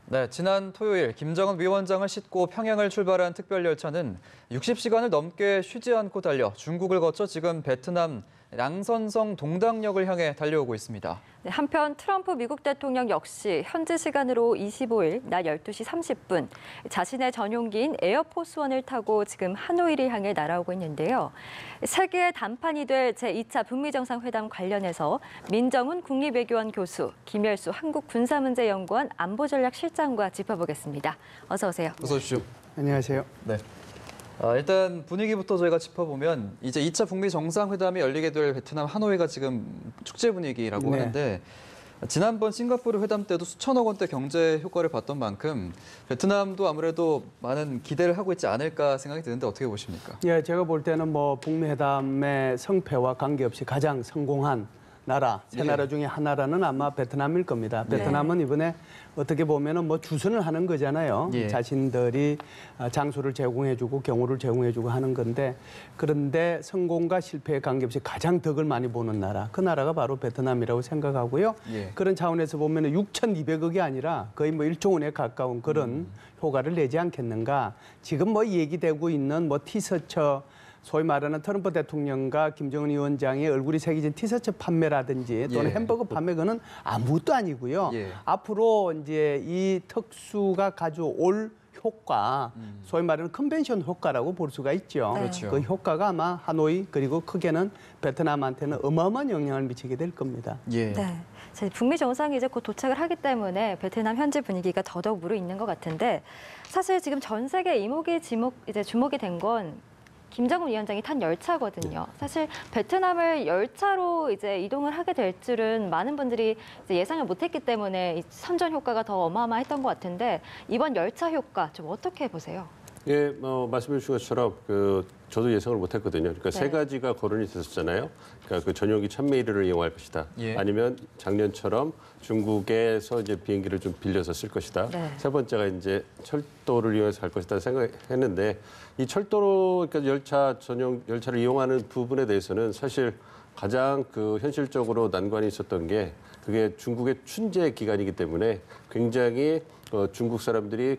네, 지난 토요일 김정은 위원장을 싣고 평양을 출발한 특별열차는 60시간을 넘게 쉬지 않고 달려 중국을 거쳐 지금 베트남 랑선성 동당역을 향해 달려오고 있습니다. 네, 한편 트럼프 미국 대통령 역시 현지 시간으로 25일 낮 12시 30분 자신의 전용기인 에어포스원을 타고 지금 하노이를 향해 날아오고 있는데요. 세계의 단판이 될 제2차 북미 정상회담 관련해서 민정훈 국립외교원 교수, 김열수 한국군사문제연구원 안보전략실장과 짚어보겠습니다. 어서 오세요. 어서 오십시오. 안녕하세요. 네. 일단 분위기부터 저희가 짚어보면 이제 2차 북미 정상회담이 열리게 될 베트남 하노이가 지금 축제 분위기라고 하는데 지난번 싱가포르 회담 때도 수천억 원대 경제 효과를 봤던 만큼 베트남도 아무래도 많은 기대를 하고 있지 않을까 생각이 드는데 어떻게 보십니까? 예, 제가 볼 때는 뭐 북미 회담의 성패와 관계없이 가장 성공한 나라, 세 나라 중에 하나라는 아마 베트남일 겁니다. 베트남은 이번에 어떻게 보면은 뭐 주선을 하는 거잖아요. 자신들이 장소를 제공해주고 경호를 제공해주고 하는 건데 그런데 성공과 실패에 관계없이 가장 덕을 많이 보는 나라, 그 나라가 바로 베트남이라고 생각하고요. 그런 차원에서 보면은 6,200억이 아니라 거의 뭐 1조 원에 가까운 그런 효과를 내지 않겠는가. 지금 뭐 얘기되고 있는 뭐 티셔츠 소위 말하는 트럼프 대통령과 김정은 위원장의 얼굴이 새겨진 티셔츠 판매라든지 또는 햄버거 판매 그는 아무것도 아니고요. 앞으로 이제 이 특수가 가져올 효과, 소위 말하는 컨벤션 효과라고 볼 수가 있죠. 그렇죠. 그 효과가 아마 하노이 그리고 크게는 베트남한테는 어마어마한 영향을 미치게 될 겁니다. 네. 북미 정상이 이제 곧 도착을 하기 때문에 베트남 현지 분위기가 더더욱 무르익는 것 같은데 사실 지금 전 세계 주목이 된 건 김정은 위원장이 탄 열차거든요. 사실 베트남을 열차로 이제 이동을 하게 될 줄은 많은 분들이 이제 예상을 못했기 때문에 선전 효과가 더 어마어마했던 것 같은데 이번 열차 효과 좀 어떻게 보세요? 예, 말씀해 주신 것처럼 저도 예상을 못했거든요. 그러니까 세 가지가 거론이 됐었잖아요. 그러니까 그 전용기 1000메이를 이용할 것이다. 아니면 작년처럼 중국에서 이제 비행기를 좀 빌려서 쓸 것이다. 세 번째가 이제 철도를 이용해서 갈 것이다 생각했는데 이 철도로 그러니까 열차를 이용하는 부분에 대해서는 사실 가장 현실적으로 난관이 있었던 게 그게 중국의 춘제 기간이기 때문에 굉장히 중국 사람들이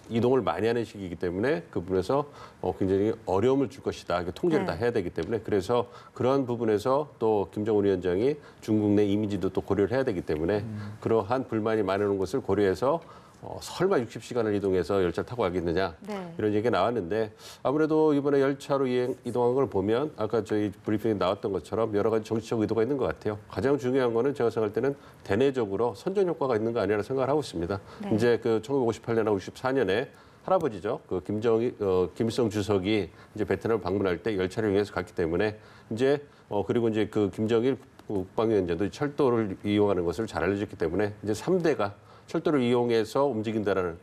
이동을 많이 하는 시기이기 때문에 그 부분에서 굉장히 어려움을 줄 것이다. 통제를 다 해야 되기 때문에 그래서 그런 부분에서 또 김정은 위원장이 중국 내 이미지도 또 고려를 해야 되기 때문에 그러한 불만이 많은 것을 고려해서 설마 60시간을 이동해서 열차를 타고 가겠느냐 이런 얘기가 나왔는데 아무래도 이번에 열차로 이동한 걸 보면 아까 저희 브리핑에 나왔던 것처럼 여러 가지 정치적 의도가 있는 것 같아요. 가장 중요한 거는 제가 생각할 때는 대내적으로 선전 효과가 있는 거 아니라 생각을 하고 있습니다. 이제 1958년하고 64년에 할아버지죠. 김일성 주석이 이제 베트남을 방문할 때 열차를 이용해서 갔기 때문에 이제 그리고 이제 김정일 국방위원장도 철도를 이용하는 것을 잘 알려줬기 때문에 이제 3대가 철도를 이용해서 움직인다라는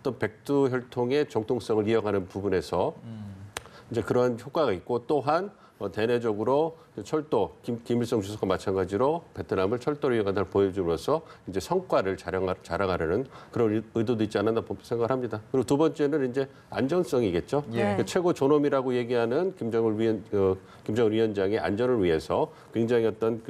어떤 백두혈통의 정통성을 이어가는 부분에서 이제 그런 효과가 있고 또한 대내적으로 철도 김일성 주석과 마찬가지로 베트남을 철도로 이용한다를 보여줌으로써 이제 성과를 자랑하려는 그런 의도도 있지 않았나 생각을 합니다. 그리고 두 번째는 이제 안전성이겠죠. 최고 존엄이라고 얘기하는 김정은 위원장의 안전을 위해서 굉장히 어떤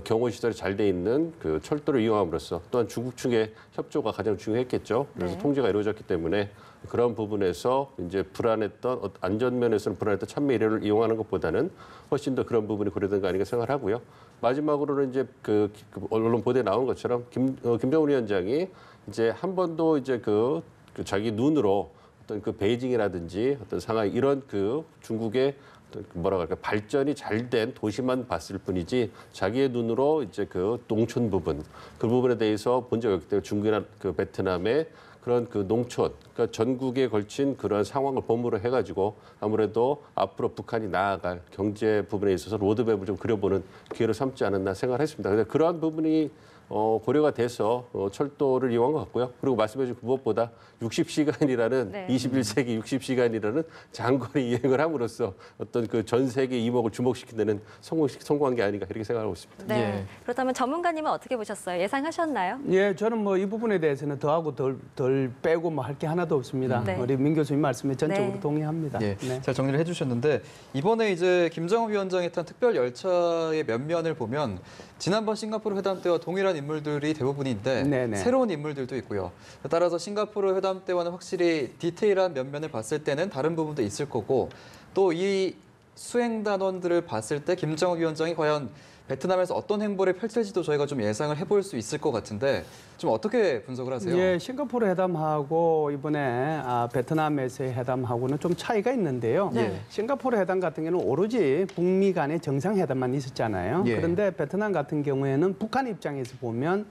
경호 시설이 잘 돼 있는 철도를 이용함으로써 또한 중국 측의 협조가 가장 중요했겠죠. 그래서 통제가 이루어졌기 때문에 그런 부분에서 이제 불안했던 안전면에서는 불안했던 1000메이를 이용하는 것보다는 훨씬 더 그런 부분이 고려된 거 아닌가 생각을 하고요. 마지막으로는 이제 언론 보도에 나온 것처럼 김정은 위원장이 이제 한 번도 이제 자기 눈으로 어떤 베이징이라든지 어떤 상하이 이런 중국의 발전이 잘 된 도시만 봤을 뿐이지 자기의 눈으로 이제 농촌 부분 그 부분에 대해서 본 적이 없기 때문에 중국이나 베트남의 그런 농촌, 그러니까 전국에 걸친 그런 상황을 본무로 해가지고 아무래도 앞으로 북한이 나아갈 경제 부분에 있어서 로드맵을 좀 그려보는 기회를 삼지 않았나 생각을 했습니다. 그런데 그러한 부분이 고려가 돼서 철도를 이용한 것 같고요. 그리고 말씀해 주신 무엇보다 60시간이라는 21세기 60시간이라는 장거리 여행을 함으로써 어떤 전 세계 이목을 주목시키는 성공한 게 아닌가 이렇게 생각하고 있습니다. 그렇다면 전문가님은 어떻게 보셨어요? 예상하셨나요? 저는 뭐 이 부분에 대해서는 더하고 덜 빼고 뭐 할 게 하나도 없습니다. 우리 민 교수님 말씀에 전적으로 동의합니다. 잘 정리를 해주셨는데 이번에 이제 김정은 위원장이 탄 특별 열차의 면면을 보면 지난번 싱가포르 회담 때와 동일한 인물들이 대부분인데 네네. 새로운 인물들도 있고요. 따라서 싱가포르 회담 때와는 확실히 디테일한 면면을 봤을 때는 다른 부분도 있을 거고 또 이 수행 단원들을 봤을 때 김정은 위원장이 과연 베트남에서 어떤 행보를 펼칠지도 저희가 좀 예상을 해볼 수 있을 것 같은데 좀 어떻게 분석을 하세요? 예, 싱가포르 회담하고 이번에 베트남에서의 회담하고는 좀 차이가 있는데요. 네. 싱가포르 회담 같은 경우는 오로지 북미 간의 정상회담만 있었잖아요. 예. 그런데 베트남 같은 경우에는 북한 입장에서 보면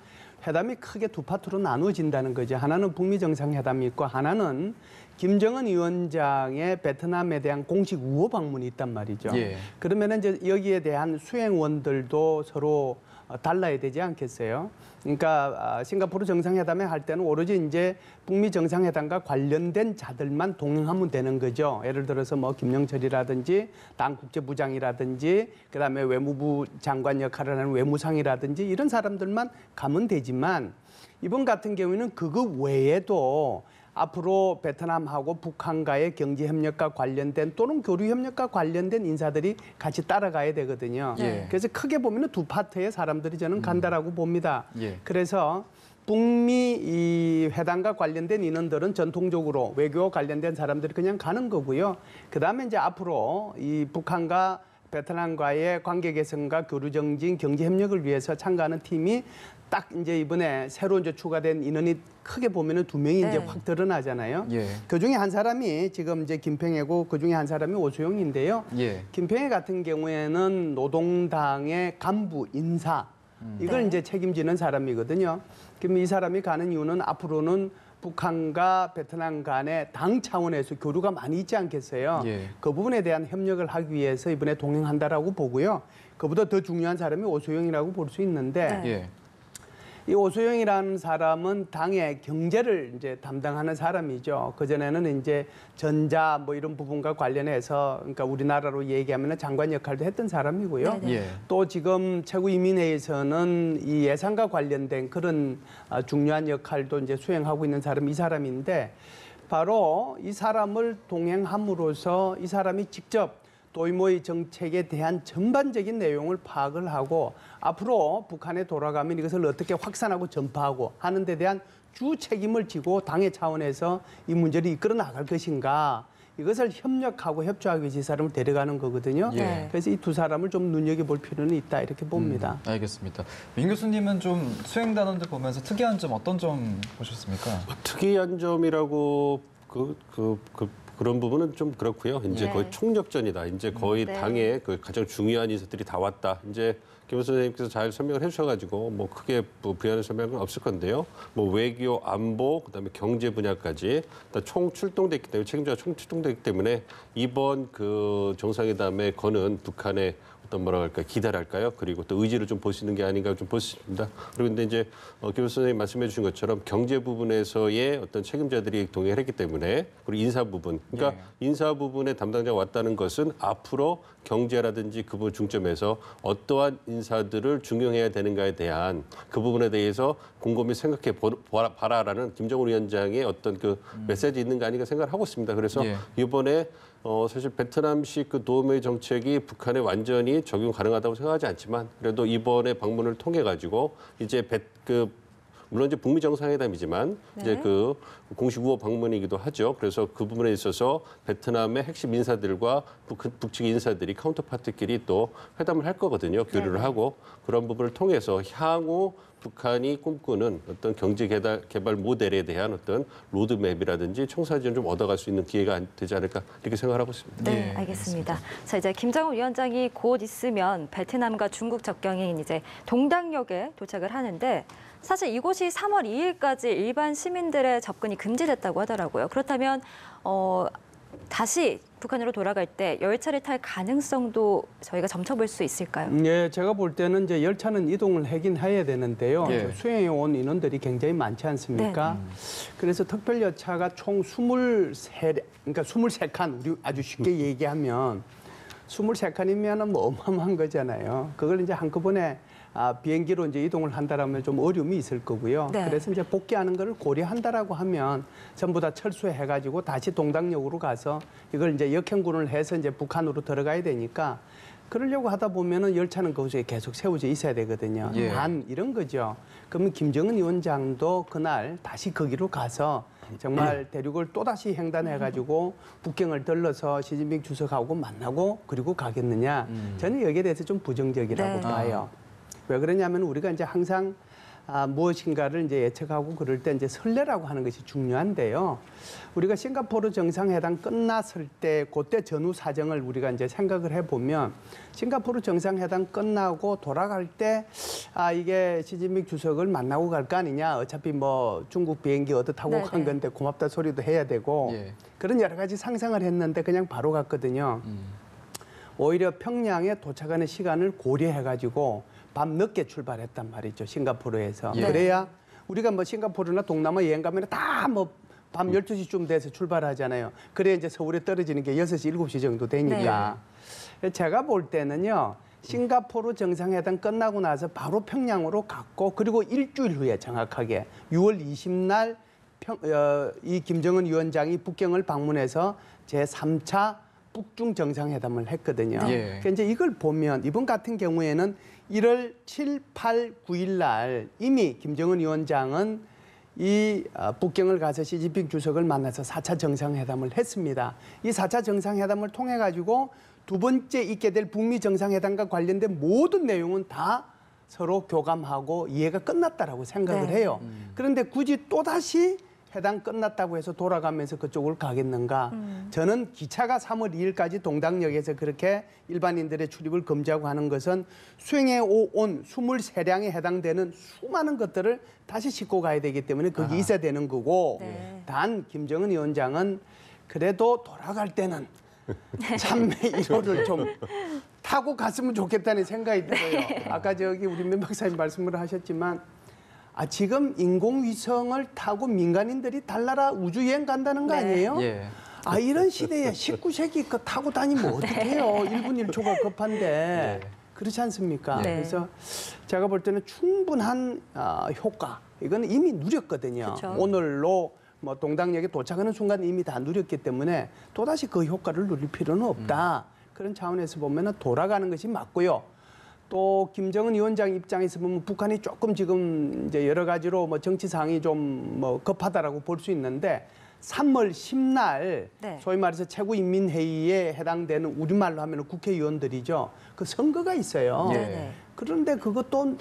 회담이 크게 두 파트로 나누어진다는 거죠. 하나는 북미 정상회담이 있고 하나는 김정은 위원장의 베트남에 대한 공식 우호 방문이 있단 말이죠. 예. 그러면 이제 여기에 대한 수행원들도 서로 달라야 되지 않겠어요? 그러니까 싱가포르 정상회담에 할 때는 오로지 이제 북미 정상회담과 관련된 자들만 동행하면 되는 거죠. 예를 들어서 뭐 김영철이라든지 당 국제부장이라든지 그다음에 외무부 장관 역할을 하는 외무상이라든지 이런 사람들만 가면 되지만 이번 같은 경우에는 그거 외에도 앞으로 베트남하고 북한과의 경제협력과 관련된 또는 교류협력과 관련된 인사들이 같이 따라가야 되거든요. 예. 그래서 크게 보면 두 파트의 사람들이 저는 간다라고 봅니다. 예. 그래서 북미 이 회담과 관련된 인원들은 전통적으로 외교 관련된 사람들이 그냥 가는 거고요. 그다음에 이제 앞으로 이 북한과 베트남과의 관계 개선과 교류 정진, 경제 협력을 위해서 참가하는 팀이 딱 이제 이번에 새로 이제 추가된 인원이 크게 보면은 2명이 이제 네. 확 드러나잖아요. 예. 그 중에 한 사람이 지금 이제 김평애고 그 중에 한 사람이 오수용인데요. 예. 김평애 같은 경우에는 노동당의 간부 인사 이걸 네. 이제 책임지는 사람이거든요. 그럼 이 사람이 가는 이유는 앞으로는 북한과 베트남 간의 당 차원에서 교류가 많이 있지 않겠어요? 예. 그 부분에 대한 협력을 하기 위해서 이번에 동행한다라고 보고요. 그보다 더 중요한 사람이 오소영이라고 볼 수 있는데 네. 예. 이 오소영이라는 사람은 당의 경제를 이제 담당하는 사람이죠. 그전에는 이제 전자 뭐 이런 부분과 관련해서 그러니까 우리나라로 얘기하면 장관 역할도 했던 사람이고요. 네네. 예. 또 지금 최고인민회에서는 이 예산과 관련된 그런 중요한 역할도 이제 수행하고 있는 사람이 이 사람인데 바로 이 사람을 동행함으로써 이 사람이 직접 도이모의 정책에 대한 전반적인 내용을 파악을 하고 앞으로 북한에 돌아가면 이것을 어떻게 확산하고 전파하고 하는 데 대한 주 책임을 지고 당의 차원에서 이 문제를 이끌어 나갈 것인가 이것을 협력하고 협조하기 위해서 이 사람을 데려가는 거거든요. 예. 그래서 이 두 사람을 좀 눈여겨볼 필요는 있다 이렇게 봅니다. 알겠습니다. 민 교수님은 좀 수행 단원들 보면서 특이한 점 어떤 점 보셨습니까? 특이한 점이라고 그런 부분은 좀 그렇고요. 이제 네. 거의 총력전이다. 이제 거의 네. 당의 그 가장 중요한 인사들이 다 왔다. 이제 김 선생님께서 잘 설명을 해주셔가지고 뭐 크게 부연할 설명은 없을 건데요. 뭐 외교, 안보, 그다음에 경제 분야까지 다 총 출동됐기 때문에 책임자가 총 출동됐기 때문에 이번 그 정상회담에 거는 북한의 어떤 뭐라 할까 기대랄까요? 그리고 또 의지를 좀 보시는 게 아닌가 좀 보십니다. 그리고 근데 이제 김 선생님 말씀해 주신 것처럼 경제 부분에서의 어떤 책임자들이 동의를 했기 때문에 그리고 인사 부분, 그러니까 인사 부분에 담당자가 왔다는 것은 앞으로 경제라든지 그 부분 중점에서 어떠한 인사들을 중용해야 되는가에 대한 그 부분에 대해서 곰곰이 생각해 봐라라는 김정은 위원장의 어떤 그 메시지 있는가 아닌가 생각을 하고 있습니다. 그래서 예. 이번에 사실 베트남식 그 도메이 정책이 북한에 완전히 적용 가능하다고 생각하지 않지만 그래도 이번에 방문을 통해 가지고 이제 물론 이제 북미 정상회담이지만 네. 이제 그 공식 우호 방문이기도 하죠. 그래서 그 부분에 있어서 베트남의 핵심 인사들과 북측 인사들이 카운터파트끼리 또 회담을 할 거거든요. 교류를 네. 하고 그런 부분을 통해서 향후 북한이 꿈꾸는 어떤 경제 개발 모델에 대한 어떤 로드맵이라든지 청사진을 좀 얻어갈 수 있는 기회가 되지 않을까 이렇게 생각하고 있습니다. 네, 예, 알겠습니다. 자, 이제 김정은 위원장이 곧 있으면 베트남과 중국 접경인 이제 동당역에 도착을 하는데 사실 이곳이 3월 2일까지 일반 시민들의 접근이 금지됐다고 하더라고요. 그렇다면 다시 북한으로 돌아갈 때 열차를 탈 가능성도 저희가 점쳐볼 수 있을까요? 예, 제가 볼 때는 이제 열차는 이동을 하긴 해야 되는데요. 예. 수행해 온 인원들이 굉장히 많지 않습니까? 그래서 특별 열차가 총 23칸, 우리 아주 쉽게 얘기하면 23칸이면 뭐 어마어마한 거잖아요. 그걸 이제 한꺼번에 비행기로 이제 이동을 한다라면 좀 어려움이 있을 거고요. 네. 그래서 이제 복귀하는 거를 고려한다라고 하면 전부 다 철수해가지고 다시 동당역으로 가서 이걸 이제 역행군을 해서 이제 북한으로 들어가야 되니까 그러려고 하다 보면은 열차는 거기에 계속 세워져 있어야 되거든요. 예. 단 이런 거죠. 그러면 김정은 위원장도 그날 다시 거기로 가서 정말 대륙을 또다시 횡단해가지고 북경을 들러서 시진핑 주석하고 만나고 그리고 가겠느냐. 저는 여기에 대해서 좀 부정적이라고 네. 봐요. 왜 그러냐면 우리가 이제 항상 무엇인가를 이제 예측하고 그럴 때 이제 설레라고 하는 것이 중요한데요. 우리가 싱가포르 정상회담 끝났을 때 그때 전후 사정을 우리가 이제 생각을 해보면 싱가포르 정상회담 끝나고 돌아갈 때 이게 시진핑 주석을 만나고 갈 거 아니냐. 어차피 뭐 중국 비행기 얻어 타고 네네. 간 건데 고맙다 소리도 해야 되고 예. 그런 여러 가지 상상을 했는데 그냥 바로 갔거든요. 오히려 평양에 도착하는 시간을 고려해가지고 밤 늦게 출발했단 말이죠. 싱가포르에서. 예. 그래야 우리가 뭐 싱가포르나 동남아 여행 가면 다 뭐 밤 12시쯤 돼서 출발하잖아요. 그래야 이제 서울에 떨어지는 게 6시, 7시 정도 되니까. 제가 볼 때는요. 싱가포르 정상회담 끝나고 나서 바로 평양으로 갔고 그리고 일주일 후에 정확하게 6월 20날 이 김정은 위원장이 북경을 방문해서 제3차 북중 정상회담을 했거든요. 예. 그러니까 이제 이걸 보면 이번 같은 경우에는 1월 7, 8, 9일 날 이미 김정은 위원장은 이 북경을 가서 시진핑 주석을 만나서 4차 정상회담을 했습니다. 이 4차 정상회담을 통해 가지고 두 번째 있게 될 북미 정상회담과 관련된 모든 내용은 다 서로 교감하고 이해가 끝났다라고 생각을 네. 해요. 그런데 굳이 또다시 회담 끝났다고 해서 돌아가면서 그쪽을 가겠는가? 저는 기차가 3월 2일까지 동당역에서 그렇게 일반인들의 출입을 금지하고 하는 것은 수행해 온 23량에 해당되는 수많은 것들을 다시 싣고 가야 되기 때문에 거기 있어야 되는 거고 네. 단 김정은 위원장은 그래도 돌아갈 때는 참매 1호를 좀 타고 갔으면 좋겠다는 생각이 들어요. 아까 저기 우리 민 박사님 말씀을 하셨지만 지금 인공위성을 타고 민간인들이 달나라 우주여행 간다는 거 아니에요? 예. 이런 시대에 19세기 거 타고 다니면 어떡해요. 1분 1초가 급한데. 그렇지 않습니까? 네. 그래서 제가 볼 때는 충분한 효과. 이거는 이미 누렸거든요. 그쵸. 오늘로 뭐 동당역에 도착하는 순간 이미 다 누렸기 때문에 또다시 그 효과를 누릴 필요는 없다. 그런 차원에서 보면 돌아가는 것이 맞고요. 또 김정은 위원장 입장에서 보면 북한이 조금 지금 이제 여러 가지로 뭐 정치 상황이 좀 뭐 급하다라고 볼 수 있는데 3월 10날 네. 소위 말해서 최고인민회의에 해당되는 우리말로 하면 국회의원들이죠. 그 선거가 있어요. 네네. 그런데 그것도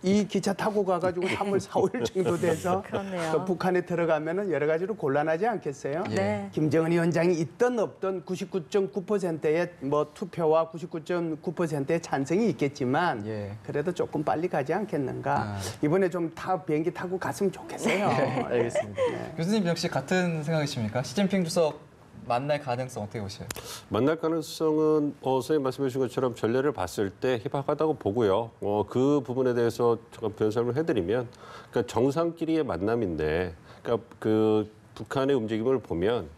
이 기차 타고 가가지고 3월 4월 정도 돼서 그렇네요. 또 북한에 들어가면은 여러 가지로 곤란하지 않겠어요? 네. 김정은 위원장이 있든 없든 99.9%의 뭐 투표와 99.9%의 찬성이 있겠지만 예. 그래도 조금 빨리 가지 않겠는가? 이번에 좀 비행기 타고 갔으면 좋겠어요. 알겠습니다. 교수님 역시 같은 생각이십니까? 시진핑 주석 만날 가능성 어떻게 보셔요? 만날 가능성은 선생님 말씀해 주신 것처럼 전례를 봤을 때 희박하다고 보고요. 그 부분에 대해서 잠깐 변설을 해드리면, 그러니까 정상끼리의 만남인데, 그러니까 그 북한의 움직임을 보면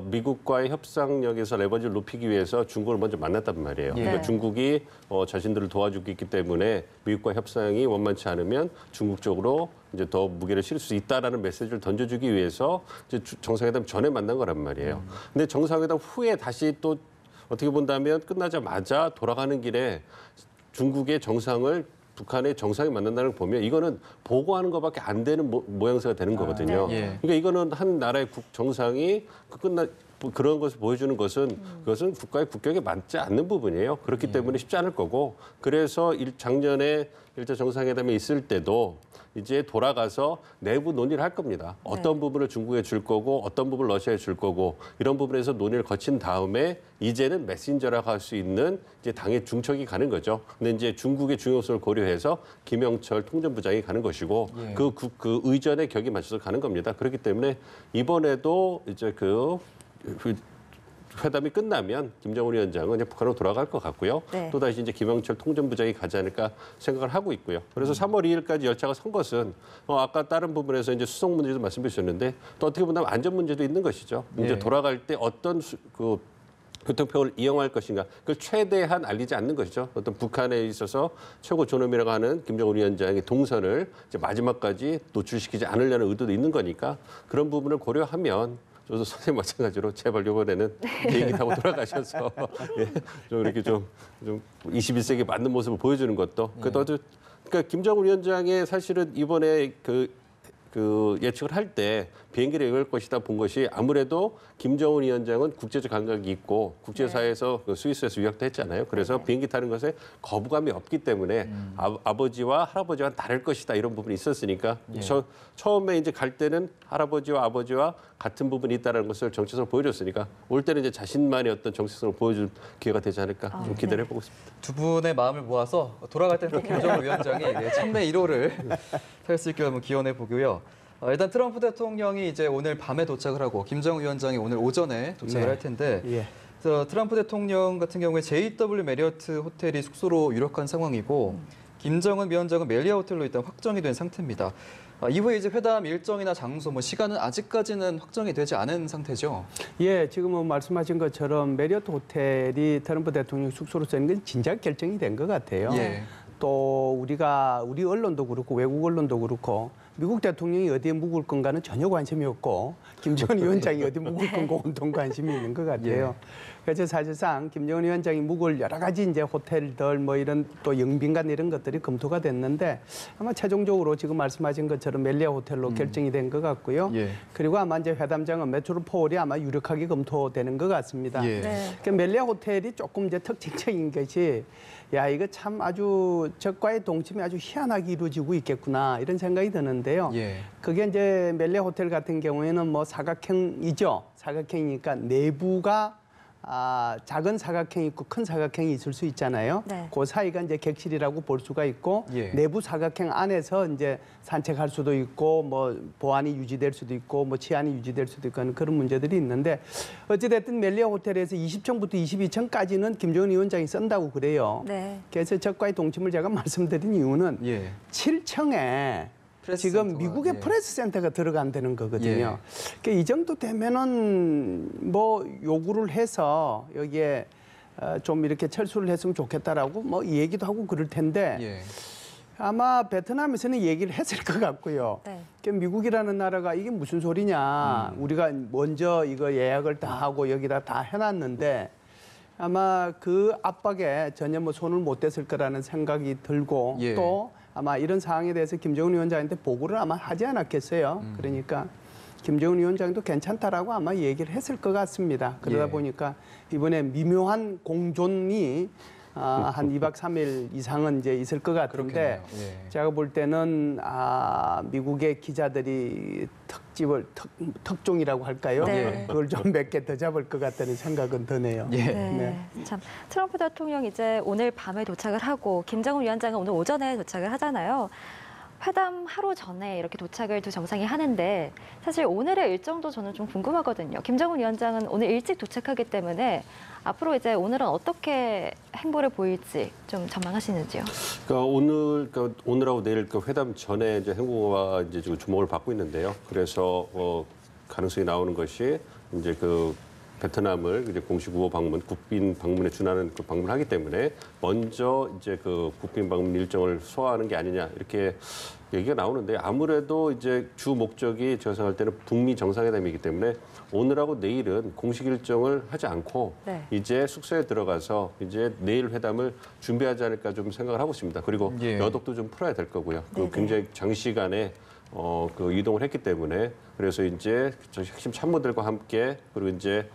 미국과의 협상력에서 레버리지를 높이기 위해서 중국을 먼저 만났단 말이에요. 예. 그러니까 중국이 자신들을 도와주고 있기 때문에 미국과 협상이 원만치 않으면 중국 쪽으로 이제 더 무게를 실을 수 있다라는 메시지를 던져주기 위해서 이제 정상회담 전에 만난 거란 말이에요. 근데 정상회담 후에 다시 또 어떻게 본다면 끝나자마자 돌아가는 길에 중국의 정상을 북한의 정상이 만난다는 걸 보면 이거는 보고하는 것밖에 안 되는 모양새가 되는 거거든요. 네. 예. 그러니까 이거는 한 나라의 정상이 그런 것을 보여주는 것은 그것은 국가의 국격에 맞지 않는 부분이에요. 그렇기 때문에 쉽지 않을 거고 그래서 작년에 1차 정상회담에 있을 때도 이제 돌아가서 내부 논의를 할 겁니다. 어떤 부분을 중국에 줄 거고 어떤 부분을 러시아에 줄 거고 이런 부분에서 논의를 거친 다음에 이제는 메신저라고 할 수 있는 이제 당의 중척이 가는 거죠. 근데 이제 중국의 중요성을 고려해서 김영철 통전부장이 가는 것이고 그 의전의 격에 맞춰서 가는 겁니다. 그렇기 때문에 이번에도 이제 그 회담이 끝나면 김정은 위원장은 이제 북한으로 돌아갈 것 같고요. 네. 또다시 이제 김영철 통전부장이 가지 않을까 생각을 하고 있고요. 그래서 3월 2일까지 열차가 선 것은 아까 다른 부분에서 이제 수송 문제도 말씀해 주셨는데 또 어떻게 보면 안전 문제도 있는 것이죠. 이제 돌아갈 때 어떤 그 교통편을 이용할 것인가 그걸 최대한 알리지 않는 것이죠. 어떤 북한에 있어서 최고 존엄이라고 하는 김정은 위원장의 동선을 이제 마지막까지 노출시키지 않으려는 의도도 있는 거니까 그런 부분을 고려하면 저도 선생님 마찬가지로 제발 이번에는 비행기 타고 돌아가셔서 예, 좀 이렇게 좀 21세기에 맞는 모습을 보여주는 것도 그러니까 김정은 위원장의 사실은 이번에 그 예측을 할 때 비행기를 이용할 것이다 본 것이 아무래도 김정은 위원장은 국제적 감각이 있고 국제사회에서 그 스위스에서 유학도 했잖아요. 그래서 비행기 타는 것에 거부감이 없기 때문에 아버지와 할아버지와 다를 것이다 이런 부분이 있었으니까 처음에 이제 갈 때는 할아버지와 아버지와 같은 부분이 있다는 것을 정체성을 보여줬으니까 올 때는 이제 자신만의 어떤 정체성을 보여줄 기회가 되지 않을까 좀 기대를 해보고 있습니다. 두 분의 마음을 모아서 돌아갈 때는 꼭 김정은 위원장이 참내 1호를 살 수 있게 한번 기원해 보고요. 일단 트럼프 대통령이 이제 오늘 밤에 도착을 하고 김정은 위원장이 오늘 오전에 도착을 할 텐데 그래서 트럼프 대통령 같은 경우에 JW 메리어트 호텔이 숙소로 유력한 상황이고 김정은 위원장은 멜리아 호텔로 일단 확정이 된 상태입니다. 이후에 이제 회담 일정이나 장소, 뭐 시간은 아직까지는 확정이 되지 않은 상태죠. 예, 지금 말씀하신 것처럼 메리어트 호텔이 트럼프 대통령 숙소로 쓰는 건 진작 결정이 된 것 같아요. 예. 또 우리 언론도 그렇고 외국 언론도 그렇고 미국 대통령이 어디에 묵을 건가는 전혀 관심이 없고 김정은 위원장이 어디 묵을 건가 온통 관심이 있는 것 같아요. 그래서 사실상 김정은 위원장이 묵을 여러 가지 이제 호텔들 뭐 이런 또 영빈관 이런 것들이 검토가 됐는데 아마 최종적으로 지금 말씀하신 것처럼 멜리아 호텔로 결정이 된 것 같고요. 그리고 아마 이제 회담장은 메트로폴이 아마 유력하게 검토되는 것 같습니다. 그 멜리아 호텔이 조금 이제 특징적인 것이 야, 이거 참 아주 적과의 동침이 아주 희한하게 이루어지고 있겠구나 이런 생각이 드는데요. 그게 이제 멜리아 호텔 같은 경우에는 뭐 사각형이죠. 사각형이니까 내부가 작은 사각형이 있고 큰 사각형이 있을 수 있잖아요. 그 사이가 이제 객실이라고 볼 수가 있고 내부 사각형 안에서 이제 산책할 수도 있고 뭐 보안이 유지될 수도 있고 뭐 치안이 유지될 수도 있고 하는 그런 문제들이 있는데 어찌됐든 멜리아 호텔에서 20층부터 22층까지는 김정은 위원장이 쓴다고 그래요. 그래서 적과의 동침을 제가 말씀드린 이유는 7층에 지금 미국의 프레스 센터가 들어간다는 거거든요. 그러니까 이 정도 되면은 뭐 요구를 해서 여기에 좀 이렇게 철수를 했으면 좋겠다라고 뭐 얘기도 하고 그럴 텐데 아마 베트남에서는 얘기를 했을 것 같고요. 그러니까 미국이라는 나라가 이게 무슨 소리냐. 우리가 먼저 이거 예약을 다 하고 여기다 다 해놨는데 아마 그 압박에 전혀 뭐 손을 못 댔을 거라는 생각이 들고 또 아마 이런 상황에 대해서 김정은 위원장한테 보고를 아마 하지 않았겠어요. 그러니까 김정은 위원장도 괜찮다라고 아마 얘기를 했을 것 같습니다. 그러다 보니까 이번에 미묘한 공존이 한 2박 3일 이상은 이제 있을 것 같은데 제가 볼 때는 미국의 기자들이 특종이라고 할까요? 그걸 좀 몇 개 더 잡을 것 같다는 생각은 드네요. 참 트럼프 대통령 이제 오늘 밤에 도착을 하고 김정은 위원장은 오늘 오전에 도착을 하잖아요. 회담 하루 전에 이렇게 도착을 두 정상이 하는데 사실 오늘의 일정도 저는 좀 궁금하거든요. 김정은 위원장은 오늘 일찍 도착하기 때문에 앞으로 이제 오늘은 어떻게 행보를 보일지 좀 전망하시는지요? 그러니까 오늘하고 내일 그 회담 전에 이제 행보가 이제 지금 주목을 받고 있는데요. 그래서 가능성이 나오는 것이 이제 그 베트남을 이제 공식 우호 방문, 국빈 방문에 준하는 그 방문을 하기 때문에 먼저 이제 그 국빈 방문 일정을 소화하는 게 아니냐 이렇게 얘기가 나오는데 아무래도 이제 주 목적이 제가 생각할 때는 북미 정상회담이기 때문에 오늘하고 내일은 공식 일정을 하지 않고 이제 숙소에 들어가서 이제 내일 회담을 준비하지 않을까 좀 생각을 하고 있습니다. 그리고 여독도 좀 풀어야 될 거고요. 그 굉장히 장시간에 그 이동을 했기 때문에 그래서 이제 저 핵심 참모들과 함께 그리고 이제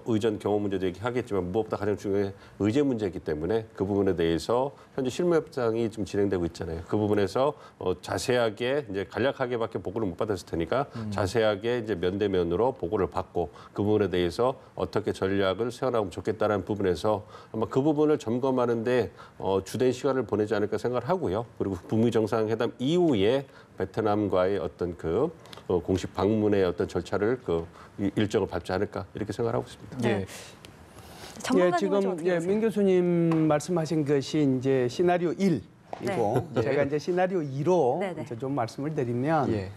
의전 경호 문제도 얘기하겠지만 무엇보다 가장 중요한 의제 문제이기 때문에 그 부분에 대해서 현재 실무 협상이 지금 진행되고 있잖아요. 그 부분에서 자세하게 이제 간략하게밖에 보고를 못 받았을 테니까 자세하게 이제 면대면으로 보고를 받고 그 부분에 대해서 어떻게 전략을 세워나가면 좋겠다는 부분에서 아마 그 부분을 점검하는데 주된 시간을 보내지 않을까 생각을 하고요. 그리고 북미 정상회담 이후에 베트남과의 어떤 그 공식 방문의 어떤 절차를 그 일정을 밟지 않을까 이렇게 생각하고 있습니다. 지금 민 교수님 말씀하신 것이 이제 시나리오 1이고 제가 이제 시나리오 2로 이제 좀 말씀을 드리면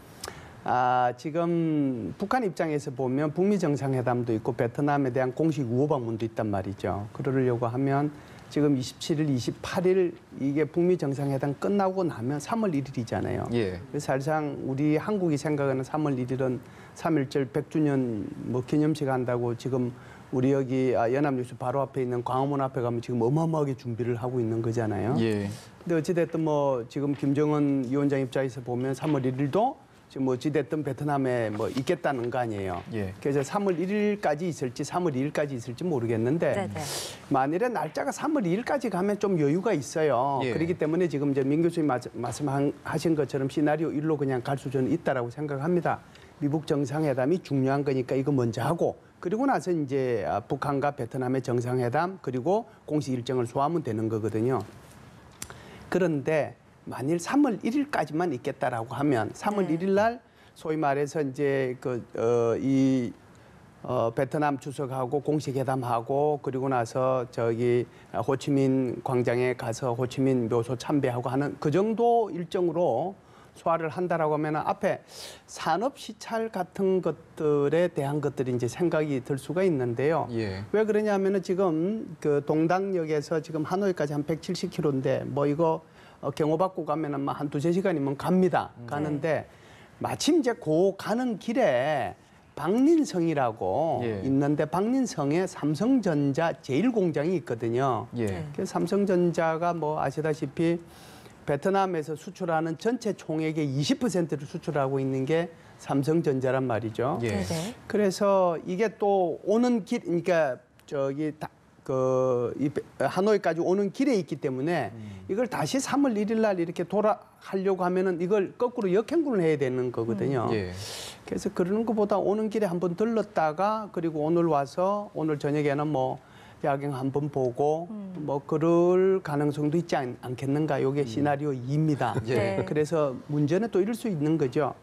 지금 북한 입장에서 보면 북미 정상회담도 있고 베트남에 대한 공식 우호 방문도 있단 말이죠. 그러려고 하면 지금 27일, 28일 이게 북미 정상회담 끝나고 나면 3월 1일이잖아요. 예. 사실상 우리 한국이 생각하는 3월 1일은 3.1절 100주년 뭐 기념식 한다고 지금 우리 여기 연합뉴스 바로 앞에 있는 광화문 앞에 가면 지금 어마어마하게 준비를 하고 있는 거잖아요. 예. 근데 어찌됐든 뭐 지금 김정은 위원장 입장에서 보면 3월 1일도 지금 어찌됐든 베트남에 뭐 있겠다는 거 아니에요. 예. 그래서 3월 1일까지 있을지 3월 2일까지 있을지 모르겠는데 네네. 만일에 날짜가 3월 2일까지 가면 좀 여유가 있어요. 예. 그렇기 때문에 지금 이제 민 교수님 말씀하신 것처럼 시나리오 1로 그냥 갈 수준은 있다라고 생각합니다. 미국 정상회담이 중요한 거니까 이거 먼저 하고 그리고 나서 이제 북한과 베트남의 정상회담 그리고 공식 일정을 소화하면 되는 거거든요. 그런데 만일 3월 1일까지만 있겠다라고 하면 3월 1일 날 소위 말해서 이제 베트남 주석하고 공식 회담하고 그리고 나서 저기 호치민 광장에 가서 호치민 묘소 참배하고 하는 그 정도 일정으로 소화를 한다라고 하면 앞에 산업 시찰 같은 것들에 대한 것들이 이제 생각이 들 수가 있는데요. 예. 왜 그러냐면은 지금 그 동당역에서 지금 하노이까지 한 170km인데 뭐 이거 경호 받고 가면은 한 2~3시간이면 갑니다. 가는데 마침 이제 그 가는 길에 박린성이라고 예. 있는데 박린성에 삼성전자 제1공장이 있거든요. 예. 그래서 삼성전자가 뭐 아시다시피 베트남에서 수출하는 전체 총액의 20%를 수출하고 있는 게 삼성전자란 말이죠. 예. 네네. 그래서 이게 또 오는 길, 그러니까 하노이까지 오는 길에 있기 때문에 이걸 다시 3월 1일 날 이렇게 돌아가려고 하면은 이걸 거꾸로 역행군을 해야 되는 거거든요. 예. 그래서 그러는 것보다 오는 길에 한번 들렀다가 그리고 오늘 와서 오늘 저녁에는 뭐 야경 한번 보고 뭐 그럴 가능성도 있지 않겠는가. 이게 시나리오 2입니다. 예. 그래서 문제는 또 이럴 수 있는 거죠.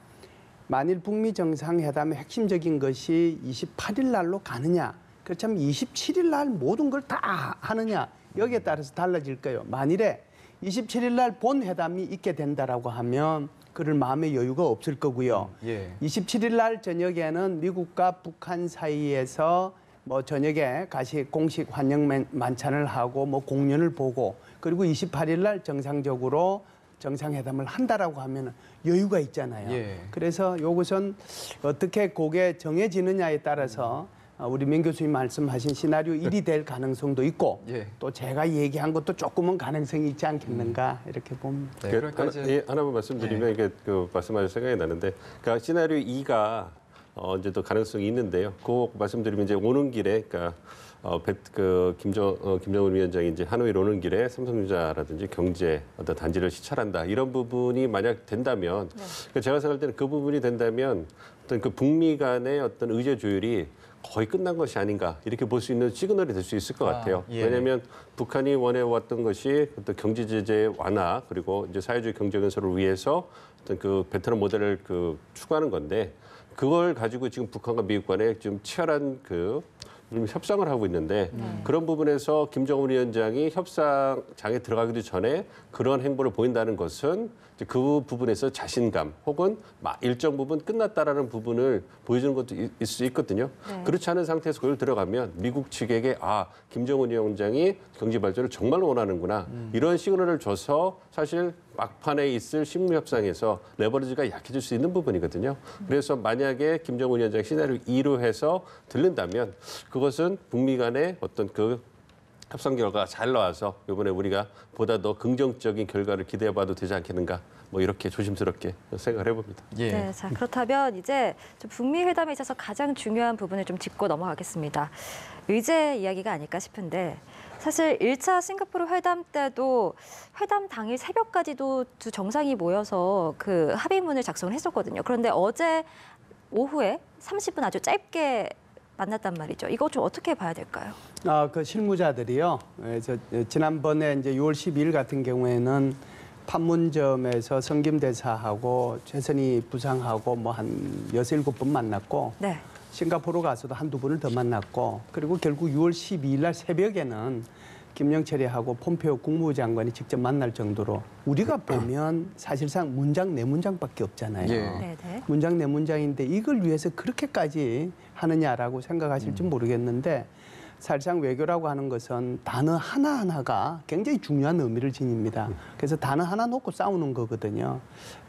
만일 북미 정상회담의 핵심적인 것이 28일 날로 가느냐. 그렇다면 27일 날 모든 걸 다 하느냐. 여기에 따라서 달라질 거예요. 만일에 27일 날 본 회담이 있게 된다라고 하면 그럴 마음의 여유가 없을 거고요. 예. 27일 날 저녁에는 미국과 북한 사이에서 뭐 저녁에 가시 공식 환영 만찬을 하고 뭐 공연을 보고 그리고 28일 날 정상적으로 정상회담을 한다라고 하면 여유가 있잖아요. 예. 그래서 이것은 어떻게 그게 정해지느냐에 따라서 우리 민 교수님 말씀하신 시나리오 1이 될 가능성도 있고 예. 또 제가 얘기한 것도 조금은 가능성이 있지 않겠는가 이렇게 봅니다. 네, 그러니까 하나만 말씀드리면 이게 그 말씀하신 생각이 나는데, 그러니까 시나리오 2가 이제 또 가능성이 있는데요. 그 말씀드리면 이제 오는 길에, 그러니까 김정은 위원장이 이제 하노이로 오는 길에 삼성전자라든지 경제 어떤 단지를 시찰한다 이런 부분이 만약 된다면, 그러니까 제가 생각할 때는 그 부분이 된다면 어떤 그 북미 간의 어떤 의제 조율이 거의 끝난 것이 아닌가 이렇게 볼 수 있는 시그널이 될 수 있을 것 같아요. 예. 왜냐하면 북한이 원해왔던 것이 어떤 경제 제재 완화 그리고 이제 사회주의 경제 건설을 위해서 어떤 그 베트남 모델을 추구하는 건데, 그걸 가지고 지금 북한과 미국 간에 좀 치열한 협상을 하고 있는데, 그런 부분에서 김정은 위원장이 협상장에 들어가기도 전에 그런 행보를 보인다는 것은 이제 그 부분에서 자신감 혹은 일정 부분 끝났다라는 부분을 보여주는 것도 있을 수 있거든요. 네. 그렇지 않은 상태에서 그걸 들어가면 미국 측에게 김정은 위원장이 경제 발전을 정말 원하는구나 이런 시그널을 줘서 사실 막판에 있을 실무 협상에서 레버리지가 약해질 수 있는 부분이거든요. 그래서 만약에 김정은 위원장이 시나리오 2로 해서 들린다면 그것은 북미 간의 어떤 협상 결과가 잘 나와서 이번에 우리가 보다 더 긍정적인 결과를 기대해봐도 되지 않겠는가. 뭐 이렇게 조심스럽게 생각을 해봅니다. 예. 네, 자 그렇다면 이제 좀 북미 회담에 있어서 가장 중요한 부분을 좀 짚고 넘어가겠습니다. 의제 이야기가 아닐까 싶은데, 사실 1차 싱가포르 회담 때도 회담 당일 새벽까지도 두 정상이 모여서 그 합의문을 작성을 했었거든요. 그런데 어제 오후에 30분 아주 짧게 만났단 말이죠. 이거 좀 어떻게 봐야 될까요? 그 실무자들이요. 지난번에 이제 6월 12일 같은 경우에는 판문점에서 성김대사하고 최선희 부상하고 뭐 한 6~7분 만났고, 네. 싱가포르 가서도 한두 분을 더 만났고, 그리고 결국 6월 12일 날 새벽에는 김영철이하고 폼페오 국무부 장관이 직접 만날 정도로 우리가 보면 사실상 문장 네 문장밖에 없잖아요. 예. 네네. 문장 네 문장인데 이걸 위해서 그렇게까지 하느냐라고 생각하실지 모르겠는데, 사실상 외교라고 하는 것은 단어 하나하나가 굉장히 중요한 의미를 지닙니다. 그래서 단어 하나 놓고 싸우는 거거든요.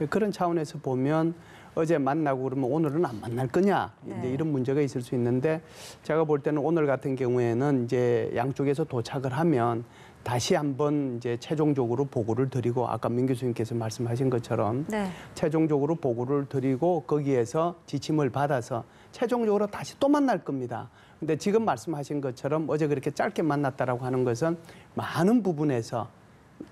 그런 차원에서 보면 어제 만나고 그러면 오늘은 안 만날 거냐 이제 이런 문제가 있을 수 있는데 제가 볼 때는 오늘 같은 경우에는 이제 양쪽에서 도착을 하면 다시 한번 이제 최종적으로 보고를 드리고 아까 민 교수님께서 말씀하신 것처럼 네. 최종적으로 보고를 드리고 거기에서 지침을 받아서 최종적으로 다시 또 만날 겁니다. 근데 지금 말씀하신 것처럼 어제 그렇게 짧게 만났다라고 하는 것은 많은 부분에서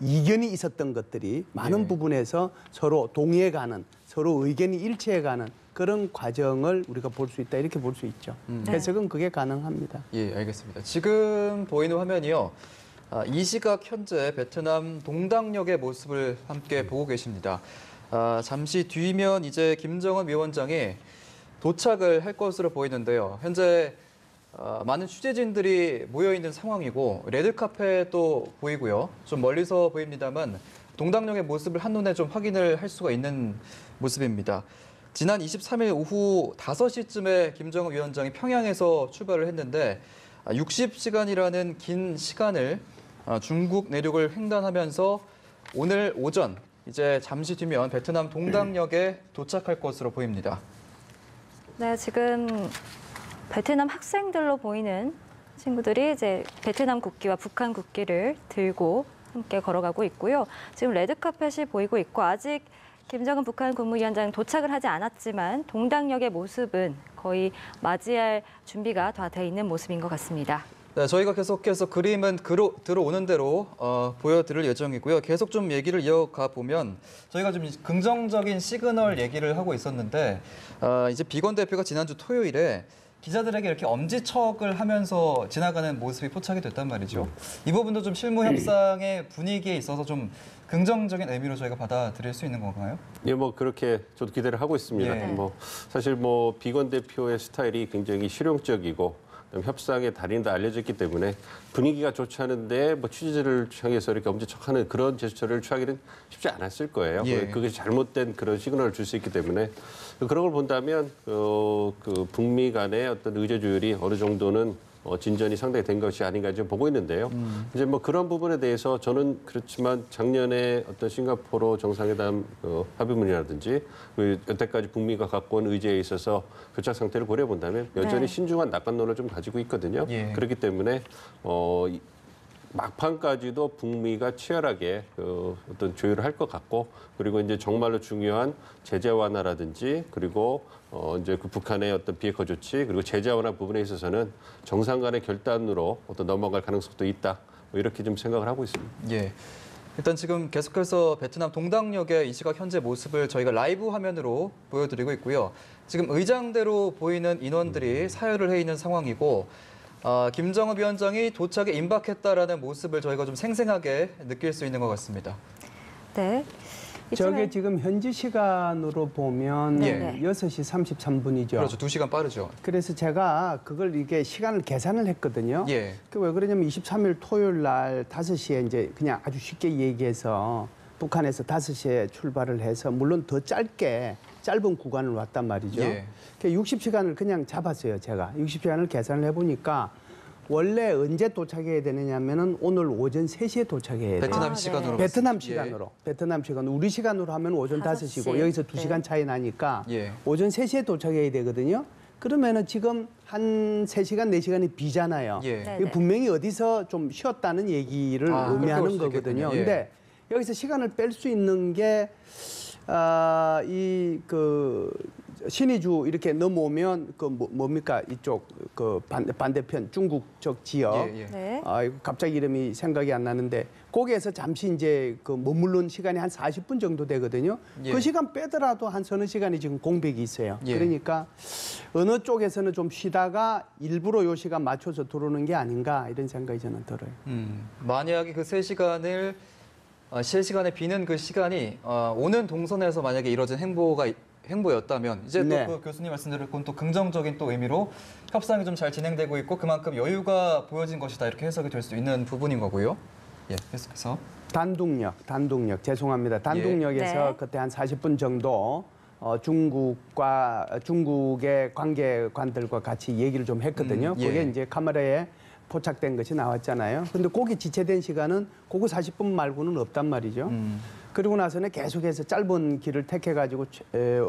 이견이 있었던 것들이 많은 부분에서 서로 동의해가는 서로 의견이 일치해가는 그런 과정을 우리가 볼 수 있다 이렇게 볼 수 있죠. 해석은 그게 가능합니다. 예, 알겠습니다. 지금 보이는 화면이요. 이 시각 현재 베트남 동당역의 모습을 함께 보고 계십니다. 잠시 뒤면 이제 김정은 위원장이 도착을 할 것으로 보이는데요. 현재 많은 취재진들이 모여 있는 상황이고 레드카펫도 보이고요. 좀 멀리서 보입니다만 동당역의 모습을 한눈에 좀 확인을 할 수가 있는 모습입니다. 지난 23일 오후 5시쯤에 김정은 위원장이 평양에서 출발을 했는데 60시간이라는 긴 시간을 중국 내륙을 횡단하면서 오늘 오전 이제 잠시 뒤면 베트남 동당역에 도착할 것으로 보입니다. 네, 지금 베트남 학생들로 보이는 친구들이 이제 베트남 국기와 북한 국기를 들고 함께 걸어가고 있고요. 지금 레드카펫이 보이고 있고 아직 김정은 북한 국무위원장 도착을 하지 않았지만 동당역의 모습은 거의 맞이할 준비가 다 돼 있는 모습인 것 같습니다. 네, 저희가 계속해서 그림은 들어오는 대로 보여드릴 예정이고요. 계속 좀 얘기를 이어가 보면 저희가 좀 긍정적인 시그널 얘기를 하고 있었는데 이제 비건 대표가 지난주 토요일에 기자들에게 이렇게 엄지척을 하면서 지나가는 모습이 포착이 됐단 말이죠. 이 부분도 좀 실무 협상의 분위기에 있어서 좀 긍정적인 의미로 저희가 받아들일 수 있는 건가요? 예, 뭐 그렇게 저도 기대를 하고 있습니다. 예. 뭐 사실 뭐 비건 대표의 스타일이 굉장히 실용적이고 협상의 달인도 알려져 있기 때문에 분위기가 좋지 않은데 뭐 취재를 향해서 이렇게 엄지척하는 그런 제스처를 취하기는 쉽지 않았을 거예요. 예. 그게 잘못된 그런 시그널을 줄 수 있기 때문에 그런 걸 본다면 그 북미 간의 어떤 의제 조율이 어느 정도는 진전이 상당히 된 것이 아닌가 좀 보고 있는데요. 이제 뭐 그런 부분에 대해서 저는 그렇지만 작년에 어떤 싱가포르 정상회담 합의문이라든지 여태까지 북미가 갖고 온 의제에 있어서 교착 상태를 고려해 본다면 여전히 네. 신중한 낙관론을 좀 가지고 있거든요. 예. 그렇기 때문에 막판까지도 북미가 치열하게 어떤 조율을 할 것 같고 그리고 이제 정말로 중요한 제재 완화라든지 그리고 이제 그 북한의 어떤 비핵화 조치 그리고 제재 완화 부분에 있어서는 정상 간의 결단으로 어떤 넘어갈 가능성도 있다. 뭐 이렇게 좀 생각을 하고 있습니다. 예. 일단 지금 계속해서 베트남 동당역의 이 시각 현재 모습을 저희가 라이브 화면으로 보여드리고 있고요. 지금 의장대로 보이는 인원들이 사열을 해 있는 상황이고 김정은 위원장이 도착에 임박했다라는 모습을 저희가 좀 생생하게 느낄 수 있는 것 같습니다. 네. 저게 지금 현지 시간으로 보면 네네. 6시 33분이죠. 그렇죠. 2시간 빠르죠. 그래서 제가 그걸 이게 시간을 계산을 했거든요. 예. 왜 그러냐면 23일 토요일 날 5시에 이제 그냥 아주 쉽게 얘기해서 북한에서 5시에 출발을 해서 물론 더 짧은 구간을 왔단 말이죠. 예. 60시간을 그냥 잡았어요, 제가. 60시간을 계산을 해보니까 원래 언제 도착해야 되느냐면은 오늘 오전 3시에 도착해야 돼요. 베트남 네. 시간으로. 베트남 봤을 때. 시간으로. 베트남 시간. 우리 시간으로 하면 오전 5시. 5시고 여기서 2시간 네. 차이 나니까 예. 오전 3시에 도착해야 되거든요. 그러면은 지금 한 3시간, 4시간이 비잖아요. 예. 네. 이거 분명히 어디서 좀 쉬었다는 얘기를 그렇게 볼 의미하는 수 거거든요. 있겠군요. 예. 근데 여기서 시간을 뺄 수 있는 게 신의주 이렇게 넘어오면 뭡니까 이쪽 반대편 중국 쪽 지역. 예, 예. 네. 이거 갑자기 이름이 생각이 안 나는데 거기에서 잠시 이제 머무른 시간이 한 40분 정도 되거든요. 예. 그 시간 빼더라도 한 서너 시간이 지금 공백이 있어요. 예. 그러니까 어느 쪽에서는 좀 쉬다가 일부러 요 시간 맞춰서 들어오는 게 아닌가 이런 생각이 저는 들어요. 만약에 그 3시간을 3시간에 비는 그 시간이 오는 동선에서 만약에 이뤄진 행보였다면 이제 네. 또 그 교수님 말씀대로 그건 또 긍정적인 또 의미로 협상이 좀 잘 진행되고 있고 그만큼 여유가 보여진 것이다 이렇게 해석이 될 수 있는 부분인 거고요. 예, 계속해서 단독역 죄송합니다. 단독역에서 네. 그때 한 40분 정도 중국의 관계관들과 같이 얘기를 좀 했거든요. 예. 그게 이제 카메라에 포착된 것이 나왔잖아요. 근데 거기 지체된 시간은 그거 40분 말고는 없단 말이죠. 그리고 나서는 계속해서 짧은 길을 택해가지고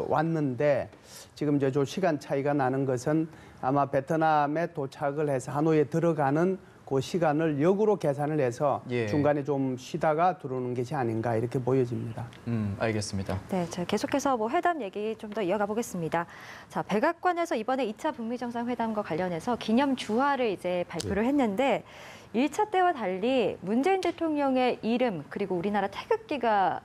왔는데 지금 이제 저 시간 차이가 나는 것은 아마 베트남에 도착을 해서 하노이에 들어가는 그 시간을 역으로 계산을 해서 예. 중간에 좀 쉬다가 들어오는 것이 아닌가 이렇게 보여집니다. 알겠습니다. 네, 자, 계속해서 뭐 회담 얘기 좀 더 이어가 보겠습니다. 자, 백악관에서 이번에 2차 북미 정상회담과 관련해서 기념 주화를 이제 발표를 했는데 1차 때와 달리 문재인 대통령의 이름 그리고 우리나라 태극기가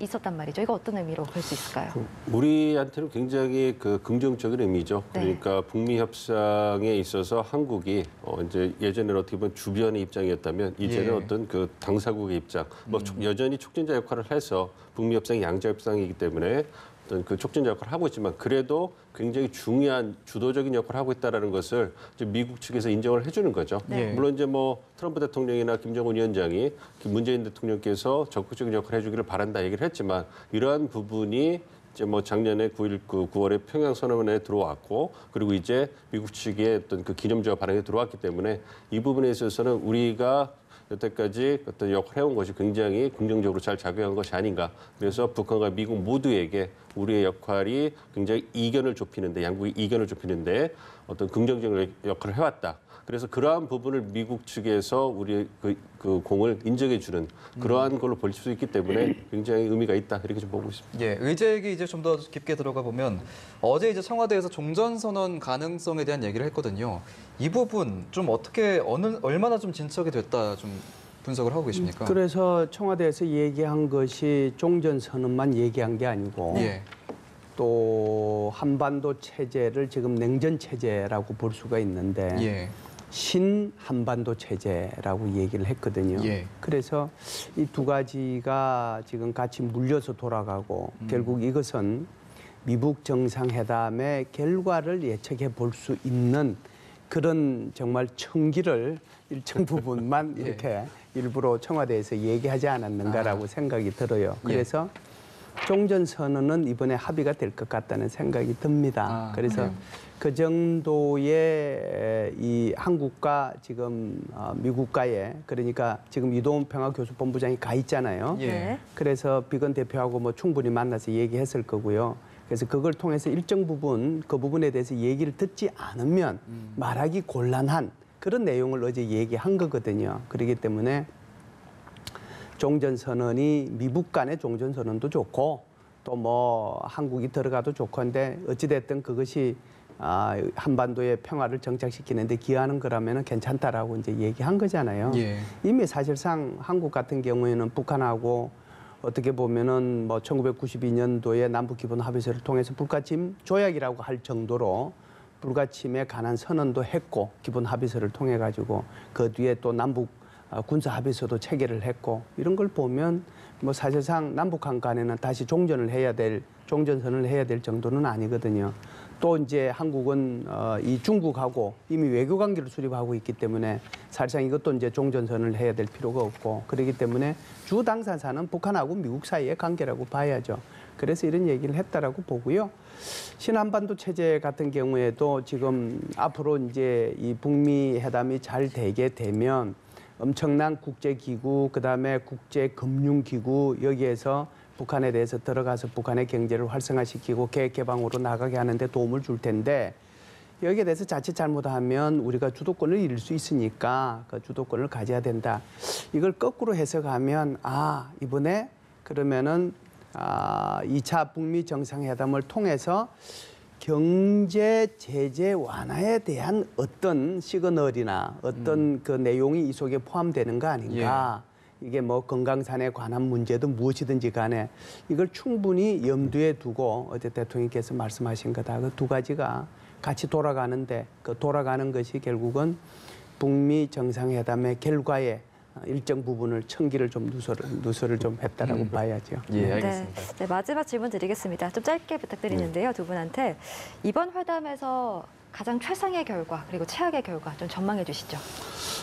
있었단 말이죠. 이거 어떤 의미로 볼 수 있을까요? 우리한테는 굉장히 그 긍정적인 의미죠. 네. 그러니까 북미 협상에 있어서 한국이 이제 예전에는 어떻게 보면 주변의 입장이었다면 이제는 예. 어떤 그 당사국의 입장, 뭐 여전히 촉진자 역할을 해서 북미 협상이 양자 협상이기 때문에 어떤 그 촉진자 역할을 하고 있지만 그래도 굉장히 중요한 주도적인 역할을 하고 있다라는 것을 이제 미국 측에서 인정을 해주는 거죠. 네. 물론 이제 뭐 트럼프 대통령이나 김정은 위원장이 문재인 대통령께서 적극적인 역할을 해주기를 바란다 얘기를 했지만 이러한 부분이 이제 뭐 작년에 9월에 평양 선언에 들어왔고 그리고 이제 미국 측의 어떤 그 기념주화 발행에 들어왔기 때문에 이 부분에 있어서는 우리가 여태까지 어떤 역할을 해온 것이 굉장히 긍정적으로 잘 작용한 것이 아닌가. 그래서 북한과 미국 모두에게 우리의 역할이 굉장히 이견을 좁히는데 양국이 이견을 좁히는데 어떤 긍정적인 역할을 해왔다. 그래서 그러한 부분을 미국 측에서 우리의 그 공을 인정해 주는 그러한 걸로 볼 수 있기 때문에 굉장히 의미가 있다 이렇게 좀 보고 있습니다. 예, 의제에게 이제 좀 더 깊게 들어가 보면 어제 이제 청와대에서 종전 선언 가능성에 대한 얘기를 했거든요. 이 부분 좀 어떻게 얼마나 좀 진척이 됐다 좀 분석을 하고 계십니까? 그래서 청와대에서 얘기한 것이 종전 선언만 얘기한 게 아니고 예. 또 한반도 체제를 지금 냉전 체제라고 볼 수가 있는데 예. 신한반도 체제라고 얘기를 했거든요. 예. 그래서 이 두 가지가 지금 같이 물려서 돌아가고 결국 이것은 미국 정상회담의 결과를 예측해 볼 수 있는 그런 정말 청기를 일정 부분만 예. 이렇게 일부러 청와대에서 얘기하지 않았는가라고 생각이 들어요. 그래서 종전선언은 이번에 합의가 될 것 같다는 생각이 듭니다. 그래서 그래요? 그 정도의 이 한국과 지금 미국과의 그러니까 지금 이동훈 평화교수본부장이 가 있잖아요. 예. 네. 그래서 비건 대표하고 뭐 충분히 만나서 얘기했을 거고요. 그래서 그걸 통해서 일정 부분 그 부분에 대해서 얘기를 듣지 않으면 말하기 곤란한 그런 내용을 어제 얘기한 거거든요. 그렇기 때문에 종전선언이 미국 간의 종전선언도 좋고 또 뭐 한국이 들어가도 좋고 한데 어찌됐든 그것이 한반도의 평화를 정착시키는데 기여하는 거라면 괜찮다라고 이제 얘기한 거잖아요. 예. 이미 사실상 한국 같은 경우에는 북한하고 어떻게 보면은 뭐 1992년도에 남북 기본 합의서를 통해서 불가침 조약이라고 할 정도로 불가침에 관한 선언도 했고 기본 합의서를 통해 가지고 그 뒤에 또 남북 군사 합의서도 체결을 했고 이런 걸 보면 뭐 사실상 남북한 간에는 다시 종전선을 해야 될 정도는 아니거든요. 또 이제 한국은 이 중국하고 이미 외교 관계를 수립하고 있기 때문에 사실상 이것도 이제 종전선을 해야 될 필요가 없고 그렇기 때문에 주 당사자는 북한하고 미국 사이의 관계라고 봐야죠. 그래서 이런 얘기를 했다라고 보고요. 신한반도 체제 같은 경우에도 지금 앞으로 이제 이 북미 회담이 잘 되게 되면 엄청난 국제기구, 그다음에 국제금융기구 여기에서 북한에 대해서 들어가서 북한의 경제를 활성화시키고 계획개방으로 나가게 하는데 도움을 줄 텐데 여기에 대해서 자칫 잘못하면 우리가 주도권을 잃을 수 있으니까 그 주도권을 가져야 된다. 이걸 거꾸로 해석하면 이번에 그러면은 2차 북미 정상회담을 통해서 경제 제재 완화에 대한 어떤 시그널이나 어떤 그 내용이 이 속에 포함되는 거 아닌가. 이게 뭐 건강산에 관한 문제든 무엇이든지 간에 이걸 충분히 염두에 두고 어제 대통령께서 말씀하신 거다. 그 두 가지가 같이 돌아가는데 그 돌아가는 것이 결국은 북미 정상회담의 결과에 일정 부분을 청기를 좀 누설을 좀 했다라고 봐야죠. 예, 알겠습니다. 네, 마지막 질문 드리겠습니다. 좀 짧게 부탁드리는데요, 두 분한테 이번 회담에서 가장 최상의 결과 그리고 최악의 결과 좀 전망해 주시죠.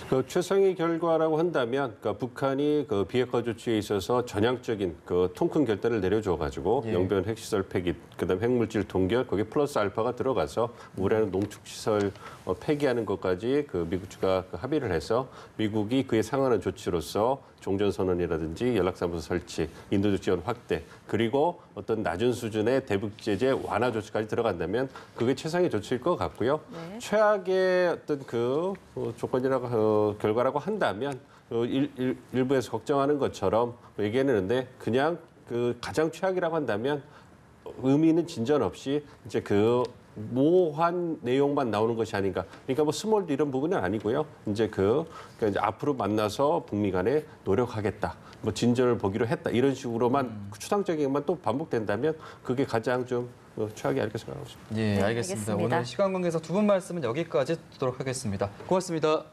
그 최상의 결과라고 한다면 그러니까 북한이 그 비핵화 조치에 있어서 전향적인 그 통큰 결단을 내려줘 가지고 예. 영변 핵시설 폐기, 그다음 핵물질 동결, 거기 플러스 알파가 들어가서 우라는 농축시설 폐기하는 것까지 그 미국 측과 합의를 해서 미국이 그에 상응하는 조치로서 종전선언이라든지 연락사무소 설치, 인도적 지원 확대, 그리고 어떤 낮은 수준의 대북 제재 완화 조치까지 들어간다면 그게 최상의 조치일 것 같고요. 네. 최악의 어떤 그 조건이라고 결과라고 한다면 일부에서 걱정하는 것처럼 얘기했는데 그냥 그 가장 최악이라고 한다면 의미는 진전 없이 이제 그 모호한 내용만 나오는 것이 아닌가. 그러니까 뭐 스몰 이런 부분은 아니고요. 이제 그러니까 이제 앞으로 만나서 북미 간에 노력하겠다. 뭐 진전을 보기로 했다. 이런 식으로만 추상적인 것만 또 반복된다면 그게 가장 좀 최악이 아닐까 생각하고 있습니다. 예, 네, 알겠습니다. 알겠습니다. 오늘 시간 관계에서 두 분 말씀은 여기까지 듣도록 하겠습니다. 고맙습니다.